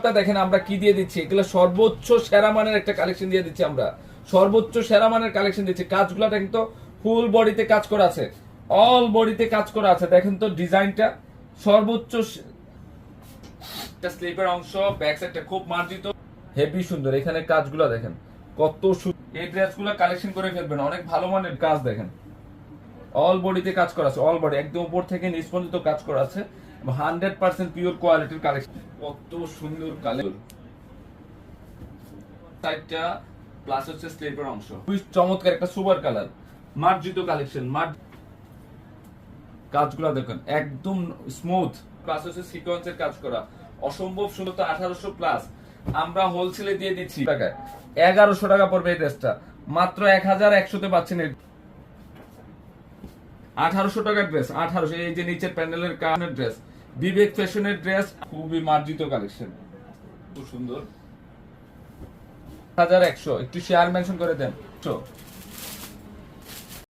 কালারটা দেখেন আমরা কি দিয়ে দিচ্ছি, এগুলো সর্বোচ্চ সেরা মানের একটা কালেকশন দিয়ে দিচ্ছি আমরা, সর্বোচ্চ সেরা মানের কালেকশন দিচ্ছি। কাজগুলো দেখেন তো, ফুল বডিতে কাজ করা আছে, অল বডিতে কাজ করা আছে। দেখেন তো ডিজাইনটা সর্বোচ্চ, স্লিপের অংশ, ব্যাক সাইডটা খুব মার্জিত, হেভি সুন্দর। এখানে কাজগুলো দেখেন কত সুন্দর। এই ড্রেসগুলো কালেকশন করে ফেলবেন, অনেক ভালো মানের কাজ। দেখেন অল বডিতে কাজ করা আছে, অল বডি একদম উপর থেকে নিচ পর্যন্ত কাজ করা আছে, 100% পিওর কোয়ালিটির কালেকশন। কত সুন্দর কালার, সাইডটা প্লাস হচ্ছে স্লিপের অংশ, খুবই চমৎকার একটা সুপার কালার, মার্জিত কালেকশন। কাজগুলো দেখেন একদম স্মুথ, প্লাস হচ্ছে সিকোয়েন্সের কাজ করা, অসম্ভব সুন্দর। 1800 প্লাস, আমরা হোলসেলে দিয়ে দিচ্ছি টাকায় 1100 টাকা পড়বে এই ড্রেসটা, মাত্র 1100 তে পাচ্ছেন। 1800 টাকার ড্রেস, 1800। এই যে নিচের প্যান্ডেলের কানের ড্রেস, বিবেক ফ্যাশনের ড্রেস, খুবই মার্জিত কালেকশন, খুব সুন্দর। 1100, একটু শেয়ার মেনশন করে দেন।